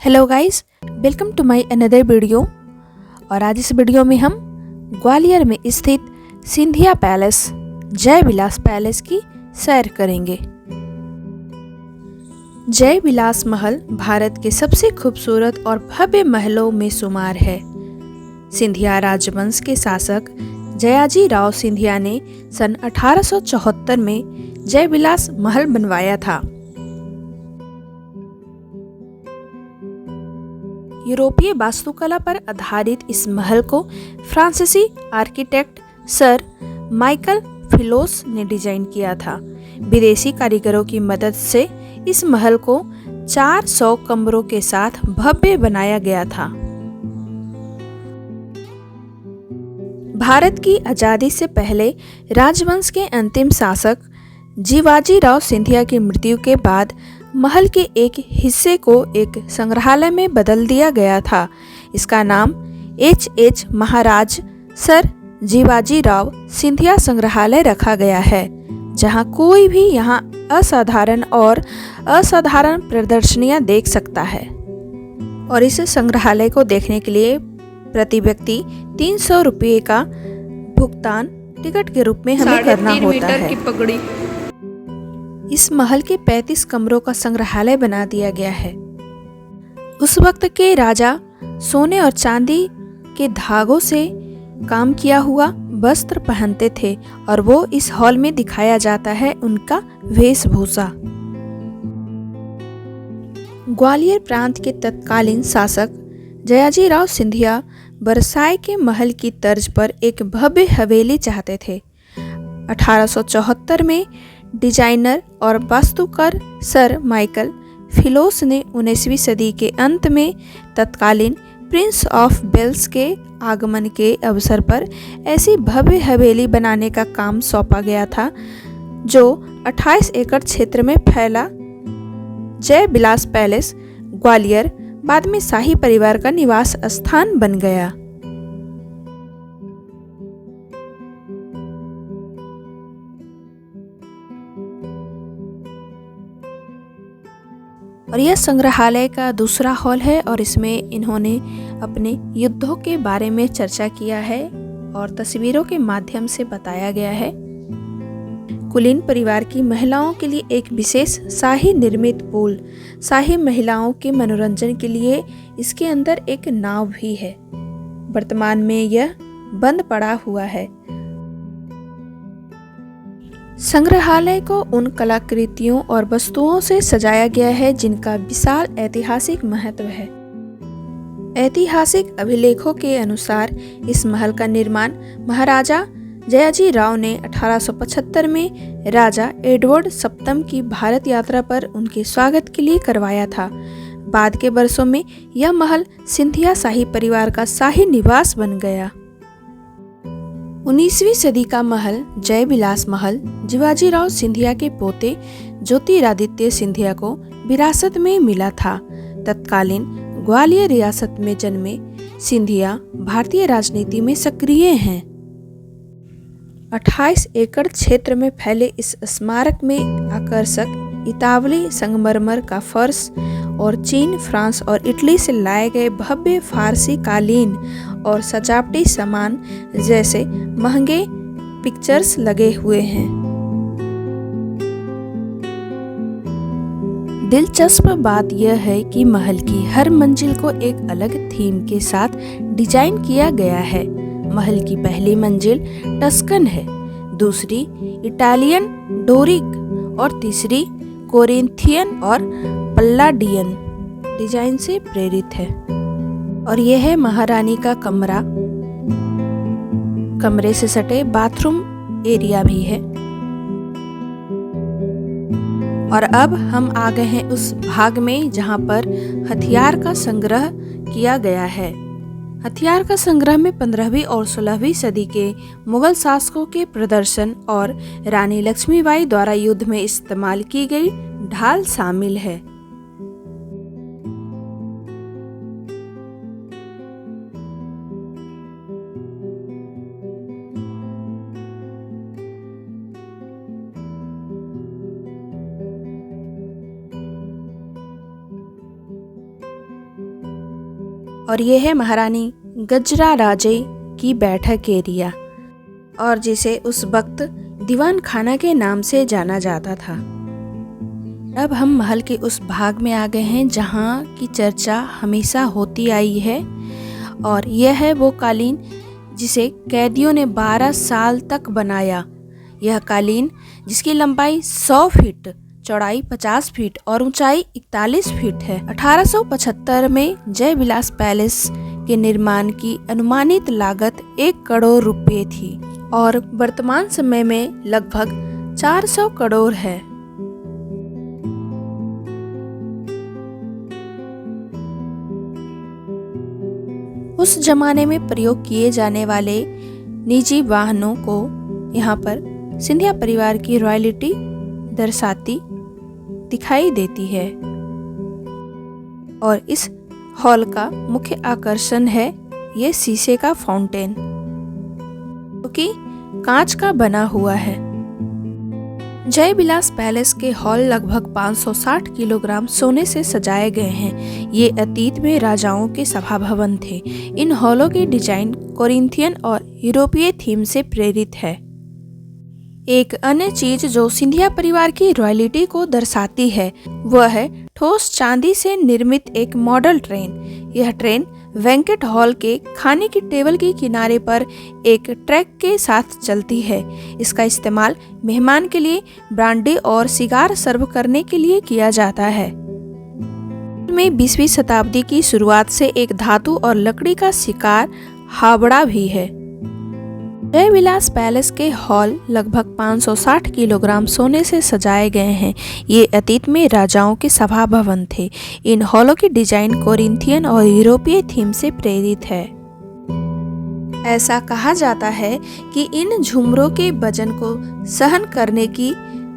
Hello guys, welcome to my another video. और आज इस वीडियो में हम ग्वालियर में स्थित सिंधिया पैलेस जय विलास पैलेस की सैर करेंगे। जय विलास महल भारत के सबसे खूबसूरत और भव्य महलों में शुमार है। सिंधिया राजवंश के शासक जयाजी राव सिंधिया ने सन 1874 में जय विलास महल बनवाया था। यूरोपीय वास्तुकला पर आधारित इस महल को फ्रांसीसी आर्किटेक्ट सर माइकल फिलोस ने डिजाइन किया था। विदेशी कारीगरों की मदद से इस महल को 400 कमरों के साथ भव्य बनाया गया था। भारत की आजादी से पहले राजवंश के अंतिम शासक जीवाजी राव सिंधिया की मृत्यु के बाद महल के एक हिस्से को एक संग्रहालय में बदल दिया गया था। इसका नाम H. महाराज सर जीवाजी राव सिंधिया संग्रहालय रखा गया है, जहां कोई भी यहां असाधारण प्रदर्शनियां देख सकता है। और इस संग्रहालय को देखने के लिए प्रति व्यक्ति 300 रुपये का भुगतान टिकट के रूप में हमें करना होता है। की पगड़ी। इस महल के 35 कमरों का संग्रहालय बना दिया गया है। उस वक्त के राजा सोने और चांदी के धागों से काम किया हुआ वस्त्र पहनते थे और वो इस हॉल में दिखाया जाता है उनका वेशभूषा। ग्वालियर प्रांत के तत्कालीन शासक जयाजी राव सिंधिया बरसाए के महल की तर्ज पर एक भव्य हवेली चाहते थे। 1874 में डिजाइनर और वास्तुकार सर माइकल फिलोस ने 19वीं सदी के अंत में तत्कालीन प्रिंस ऑफ वेल्स के आगमन के अवसर पर ऐसी भव्य हवेली बनाने का काम सौंपा गया था, जो 28 एकड़ क्षेत्र में फैला। जय विलास पैलेस ग्वालियर बाद में शाही परिवार का निवास स्थान बन गया। और यह संग्रहालय का दूसरा हॉल है और इसमें इन्होंने अपने युद्धों के बारे में चर्चा किया है और तस्वीरों के माध्यम से बताया गया है। कुलीन परिवार की महिलाओं के लिए एक विशेष शाही निर्मित पूल, शाही महिलाओं के मनोरंजन के लिए इसके अंदर एक नाव भी है। वर्तमान में यह बंद पड़ा हुआ है। संग्रहालय को उन कलाकृतियों और वस्तुओं से सजाया गया है जिनका विशाल ऐतिहासिक महत्व है। ऐतिहासिक अभिलेखों के अनुसार इस महल का निर्माण महाराजा जयाजी राव ने 1875 में राजा एडवर्ड सप्तम की भारत यात्रा पर उनके स्वागत के लिए करवाया था। बाद के वर्षों में यह महल सिंधिया शाही परिवार का शाही निवास बन गया। 19वीं सदी का महल जय विलास महल जीवाजी राव सिंधिया के पोते ज्योतिरादित्य सिंधिया को विरासत में मिला था। तत्कालीन ग्वालियर रियासत में जन्मे सिंधिया भारतीय राजनीति में सक्रिय हैं। 28 एकड़ क्षेत्र में फैले इस स्मारक में आकर्षक इतावली संगमरमर का फर्श और चीन, फ्रांस और इटली से लाए गए भव्य फारसी कालीन और सजावटी सामान जैसे महंगे पिक्चर्स लगे हुए हैं। दिलचस्प बात यह है कि महल की हर मंजिल को एक अलग थीम के साथ डिजाइन किया गया है। महल की पहली मंजिल टस्कन है, दूसरी इटालियन डोरिक और तीसरी कोरिंथियन और पल्लाडियन डिजाइन से प्रेरित है। और यह है महारानी का कमरा। कमरे से सटे बाथरूम एरिया भी है। और अब हम आ गए हैं उस भाग में जहां पर हथियार का संग्रह किया गया है। हथियार का संग्रह में 15वीं और 16वीं सदी के मुगल शासकों के प्रदर्शन और रानी लक्ष्मीबाई द्वारा युद्ध में इस्तेमाल की गई ढाल शामिल है। और ये है महारानी गजराराजे की बैठक एरिया, और जिसे उस वक्त दीवान खाना के नाम से जाना जाता था। अब हम महल के उस भाग में आ गए हैं जहाँ की चर्चा हमेशा होती आई है, और यह है वो कालीन जिसे कैदियों ने 12 साल तक बनाया। यह कालीन जिसकी लंबाई 100 फीट, चौड़ाई 50 फीट और ऊंचाई 41 फीट है। 1875 में जयविलास पैलेस के निर्माण की अनुमानित लागत 1 करोड़ रुपए थी और वर्तमान समय में लगभग 400 करोड़ है। उस जमाने में प्रयोग किए जाने वाले निजी वाहनों को यहाँ पर सिंधिया परिवार की रॉयल्टी दर्शाती दिखाई देती है। और इस हॉल का मुख्य आकर्षण है ये शीशे का फाउंटेन, क्योंकि कांच का बना हुआ है। जयविलास पैलेस के हॉल लगभग 560 किलोग्राम सोने से सजाए गए हैं। ये अतीत में राजाओं के सभा भवन थे। इन हॉलों की डिजाइन कोरिंथियन और यूरोपीय थीम से प्रेरित है। एक अन्य चीज जो सिंधिया परिवार की रॉयल्टी को दर्शाती है वह है ठोस चांदी से निर्मित एक मॉडल ट्रेन। यह ट्रेन वेंकट हॉल के खाने की टेबल के किनारे पर एक ट्रैक के साथ चलती है। इसका इस्तेमाल मेहमान के लिए ब्रांडी और सिगार सर्व करने के लिए किया जाता है। में 20वीं शताब्दी की शुरुआत से एक धातु और लकड़ी का शिकार हावड़ा भी है। जयविलास पैलेस के हॉल लगभग 560 किलोग्राम सोने से सजाए गए हैं। ये अतीत में राजाओं के सभा भवन थे। इन हॉलों की डिजाइन कोरिंथियन और यूरोपीय थीम से प्रेरित है। ऐसा कहा जाता है कि इन झुमरों के वजन को सहन करने की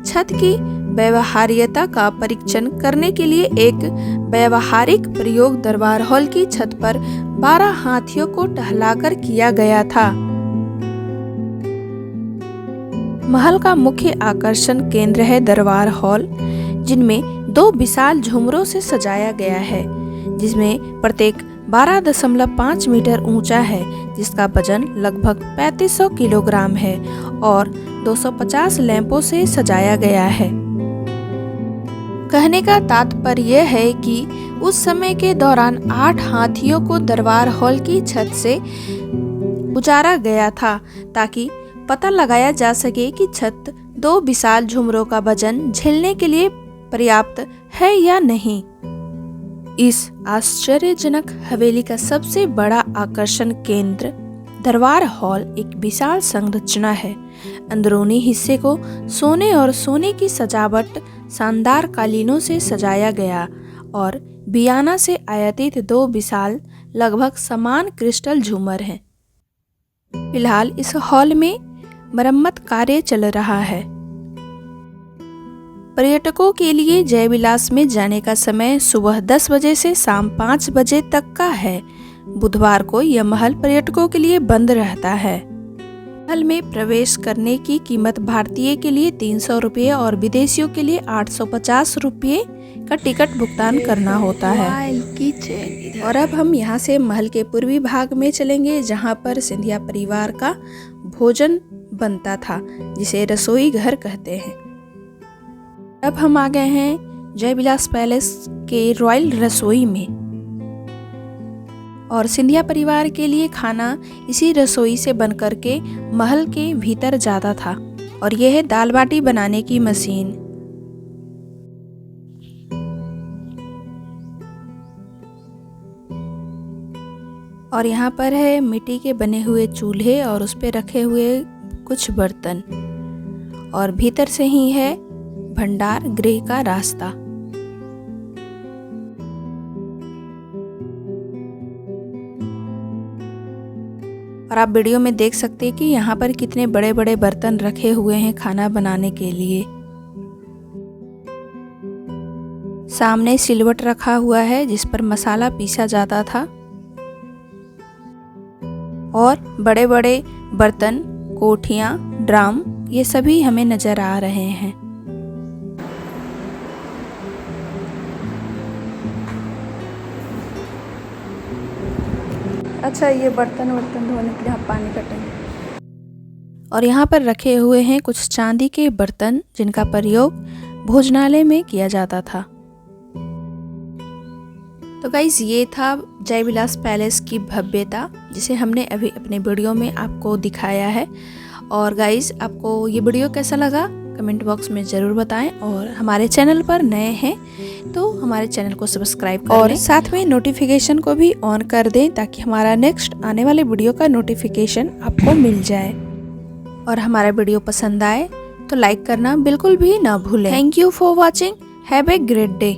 छत की व्यवहार्यता का परीक्षण करने के लिए एक व्यावहारिक प्रयोग दरबार हॉल की छत पर 12 हाथियों को टहलाकर किया गया था। महल का मुख्य आकर्षण केंद्र है दरबार हॉल, जिनमें 2 विशाल झुमरों से सजाया गया है, जिसमें प्रत्येक 12.5 मीटर ऊंचा है, जिसका वजन लगभग 3500 किलोग्राम है और 250 लैंपों से सजाया गया है। कहने का तात्पर्य यह है कि उस समय के दौरान 8 हाथियों को दरबार हॉल की छत से उतारा गया था, ताकि पता लगाया जा सके कि छत 2 विशाल झुमरों का वजन झेलने के लिए पर्याप्त है या नहीं। इस आश्चर्यजनक हवेली का सबसे बड़ा आकर्षण केंद्र दरबार हॉल एक विशाल संरचना है। अंदरूनी हिस्से को सोने और सोने की सजावट शानदार कालीनों से सजाया गया और वियना से आयातित 2 विशाल लगभग समान क्रिस्टल झूमर हैं। फिलहाल इस हॉल में मरम्मत कार्य चल रहा है। पर्यटकों के लिए जयविलास में जाने का समय सुबह 10 बजे से शाम 5 बजे तक का है। बुधवार को यह महल पर्यटकों के लिए बंद रहता है। महल में प्रवेश करने की कीमत भारतीय के लिए 300 रुपये और विदेशियों के लिए 850 रुपये का टिकट भुगतान करना होता है। और अब हम यहाँ से महल के पूर्वी भाग में चलेंगे, जहाँ पर सिंधिया परिवार का भोजन बनता था, जिसे रसोई घर कहते हैं। अब हम आ गए हैं जयविलास पैलेस के रॉयल रसोई में, और सिंधिया परिवार के लिए खाना इसी रसोई से बनकर के महल के भीतर जाता था। और यह है दाल बाटी बनाने की मशीन। और यहाँ पर है मिट्टी के बने हुए चूल्हे और उस पे रखे हुए कुछ बर्तन, और भीतर से ही है भंडार गृह का रास्ता। और आप वीडियो में देख सकते हैं कि यहाँ पर कितने बड़े बड़े बर्तन रखे हुए हैं खाना बनाने के लिए। सामने सिलवट रखा हुआ है जिस पर मसाला पीसा जाता था, और बड़े बड़े बर्तन, कोठियाँ, ड्राम, ये सभी हमें नजर आ रहे हैं। अच्छा, ये बर्तन वर्तन धोने के लिए आप पानी कटेंगे। और यहाँ पर रखे हुए हैं कुछ चांदी के बर्तन जिनका प्रयोग भोजनालय में किया जाता था। तो गाइज, ये था जयविलास पैलेस की भव्यता जिसे हमने अभी अपने वीडियो में आपको दिखाया है। और गाइज, आपको ये वीडियो कैसा लगा कमेंट बॉक्स में ज़रूर बताएं। और हमारे चैनल पर नए हैं तो हमारे चैनल को सब्सक्राइब कर और साथ में नोटिफिकेशन को भी ऑन कर दें ताकि हमारा नेक्स्ट आने वाले वीडियो का नोटिफिकेशन आपको मिल जाए। और हमारा वीडियो पसंद आए तो लाइक करना बिल्कुल भी ना भूलें। Thank you for watching. Have a great day.